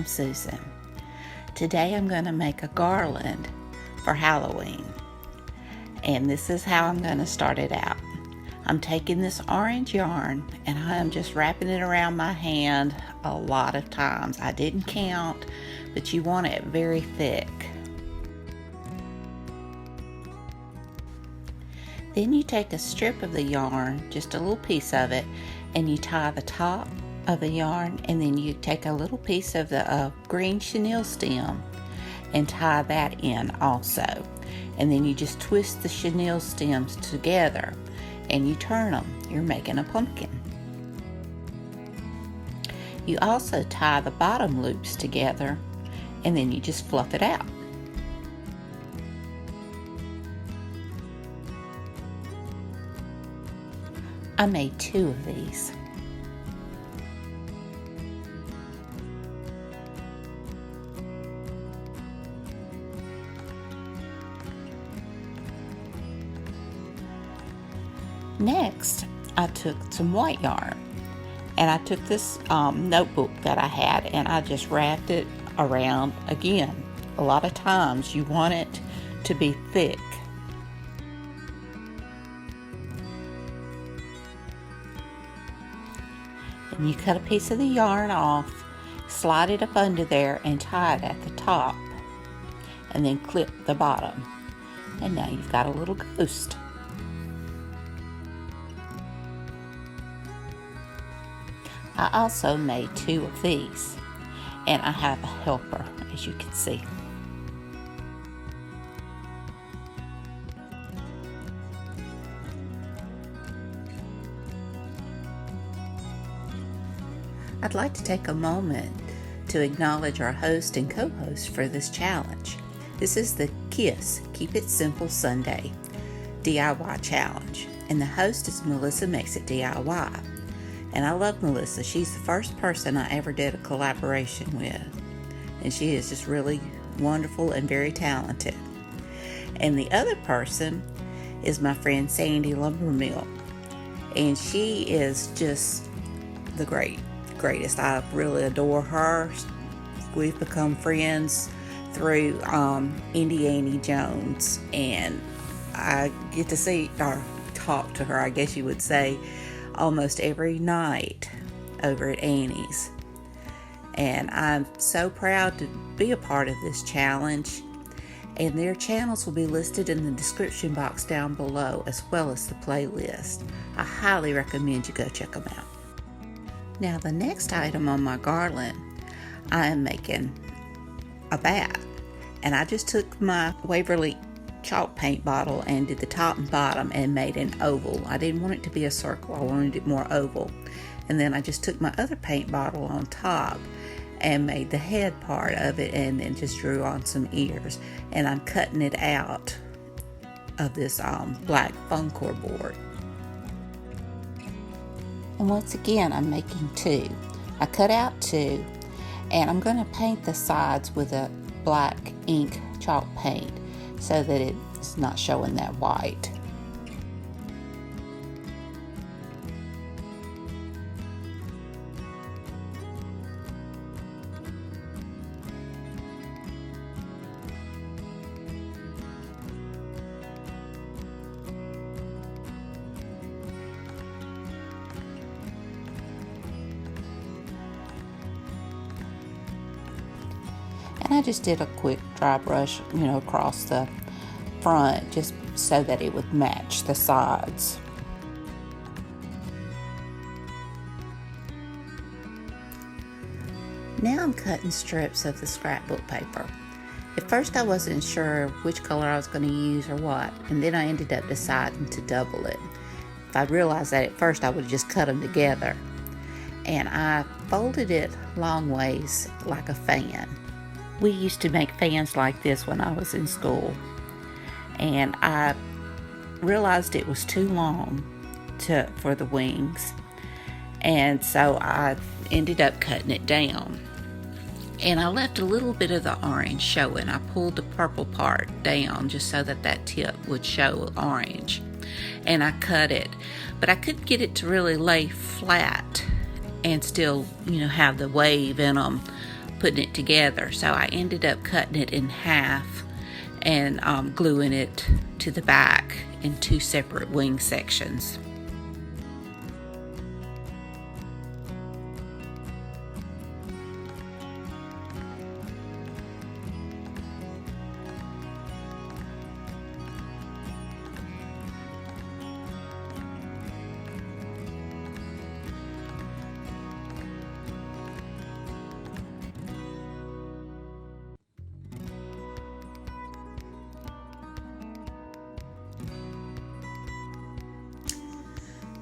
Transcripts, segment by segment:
Susan. Today I'm going to make a garland for Halloween. And this is how I'm going to start it out. I'm taking this orange yarn and I'm just wrapping it around my hand a lot of times. I didn't count, but you want it very thick. Then you take a strip of the yarn, just a little piece of it, and you tie the top of the yarn, and then you take a little piece of the green chenille stem and tie that in also. And then you just twist the chenille stems together and you turn them. You're making a pumpkin. You also tie the bottom loops together and then you just fluff it out. I made 2 of these. Next, I took some white yarn and I took this notebook that I had and I just wrapped it around again. A lot of times you want it to be thick. And you cut a piece of the yarn off, slide it up under there and tie it at the top and then clip the bottom. And now you've got a little ghost. I also made 2 of these, and I have a helper, as you can see. I'd like to take a moment to acknowledge our host and co-host for this challenge. This is the KISS, Keep It Simple Sunday DIY Challenge, and the host is Melissa Makes It DIY. And I love Melissa. She's the first person I ever did a collaboration with. And she is just really wonderful and very talented. And the other person is my friend Sandy Lumbermill. And she is just the greatest. I really adore her. We've become friends through Indiana Jones. And I get to see or talk to her, I guess you would say, almost every night over at Annie's. And I'm so proud to be a part of this challenge, and their channels will be listed in the description box down below, as well as the playlist. I highly recommend you go check them out. Now the next item on my garland, I am making a bat, and I just took my Waverly chalk paint bottle and did the top and bottom and made an oval. I didn't want it to be a circle, I wanted it more oval. And then I just took my other paint bottle on top and made the head part of it and then just drew on some ears. And I'm cutting it out of this black foam core board. And once again I'm making 2. I cut out 2 and I'm going to paint the sides with a black ink chalk paint so that it's not showing that white. And I just did a quick dry brush, across the front just so that it would match the sides. Now I'm cutting strips of the scrapbook paper. At first I wasn't sure which color I was going to use or what, and then I ended up deciding to double it. If I'd realized that at first, I would have just cut them together. And I folded it long ways like a fan. We used to make fans like this when I was in school, and I realized it was too long for the wings, and so I ended up cutting it down. And I left a little bit of the orange showing. I pulled the purple part down just so that tip would show orange, and I cut it, but I couldn't get it to really lay flat and still have the wave in them putting it together, so I ended up cutting it in half and gluing it to the back in two separate wing sections.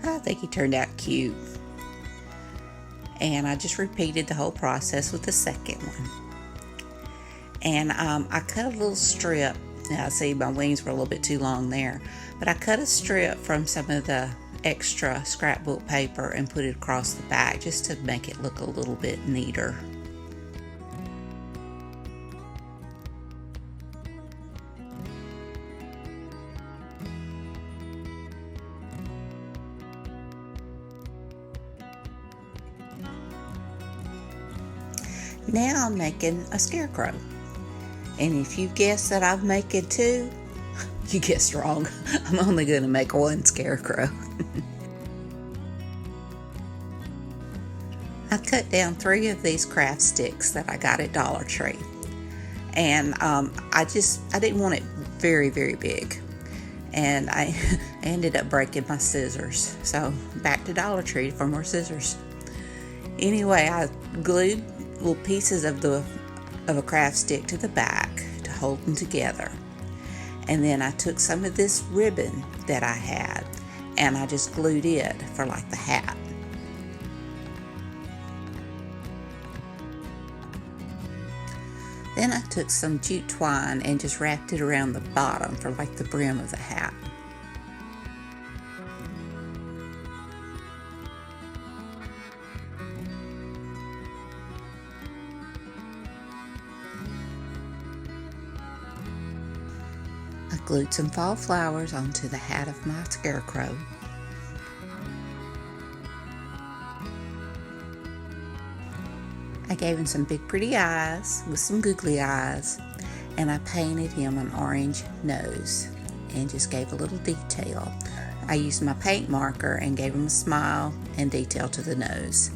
I think he turned out cute. And I just repeated the whole process with the second one. And I cut a little strip. Now, see, my wings were a little bit too long there. But I cut a strip from some of the extra scrapbook paper and put it across the back just to make it look a little bit neater. Now I'm making a scarecrow. And if you guessed that I'm making two, you guessed wrong. I'm only going to make one scarecrow. I cut down 3 of these craft sticks that I got at Dollar Tree. And I didn't want it very, very big. And I ended up breaking my scissors. So back to Dollar Tree for more scissors. Anyway, I glued little pieces of a craft stick to the back to hold them together. And then I took some of this ribbon that I had and I just glued it for like the hat. Then I took some jute twine and just wrapped it around the bottom for like the brim of the hat. I glued some fall flowers onto the hat of my scarecrow. I gave him some big pretty eyes with some googly eyes, and I painted him an orange nose and just gave a little detail. I used my paint marker and gave him a smile and detail to the nose.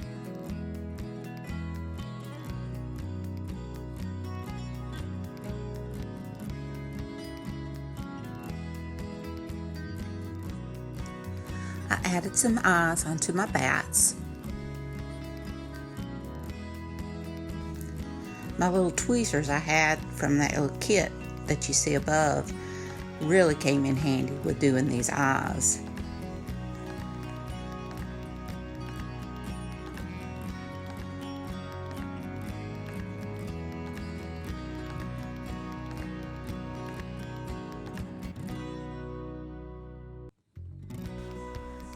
I added some eyes onto my bats. My little tweezers I had from that little kit that you see above really came in handy with doing these eyes.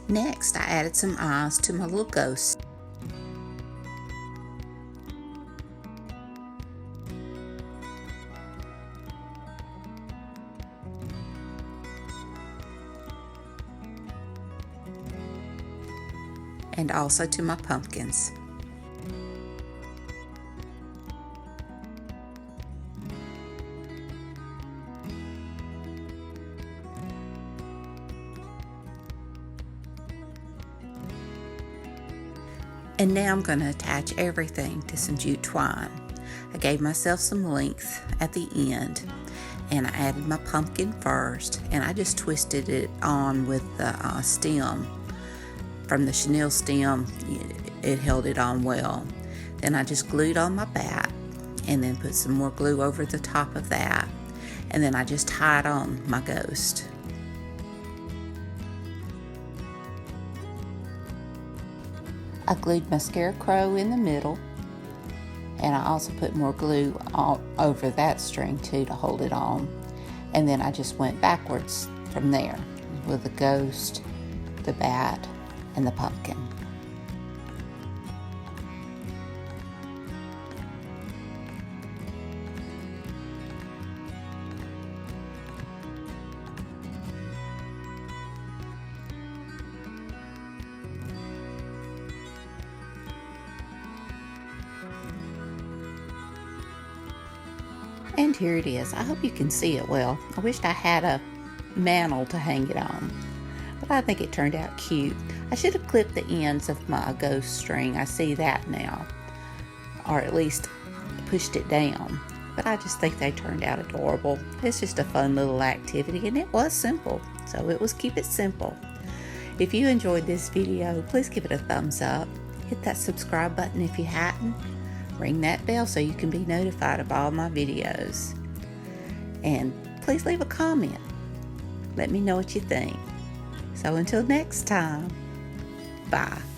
Next, I added some eyes to my little ghost. And also to my pumpkins. And now I'm going to attach everything to some jute twine. I gave myself some length at the end, and I added my pumpkin first, and I just twisted it on with the stem. From the chenille stem, it held it on well. Then I just glued on my bat, and then put some more glue over the top of that, and then I just tied on my ghost. I glued my scarecrow in the middle, and I also put more glue all over that string too to hold it on. And then I just went backwards from there with the ghost, the bat, and the pumpkin. And here it is. I hope you can see it well. I wished I had a mantle to hang it on, but I think it turned out cute. I should have clipped the ends of my ghost string. I see that now, or at least pushed it down, but I just think they turned out adorable. It's just a fun little activity, and it was simple, so it was keep it simple. If you enjoyed this video, please give it a thumbs up. Hit that subscribe button if you hadn't. Ring that bell so you can be notified of all my videos. And please leave a comment. Let me know what you think. So until next time, bye.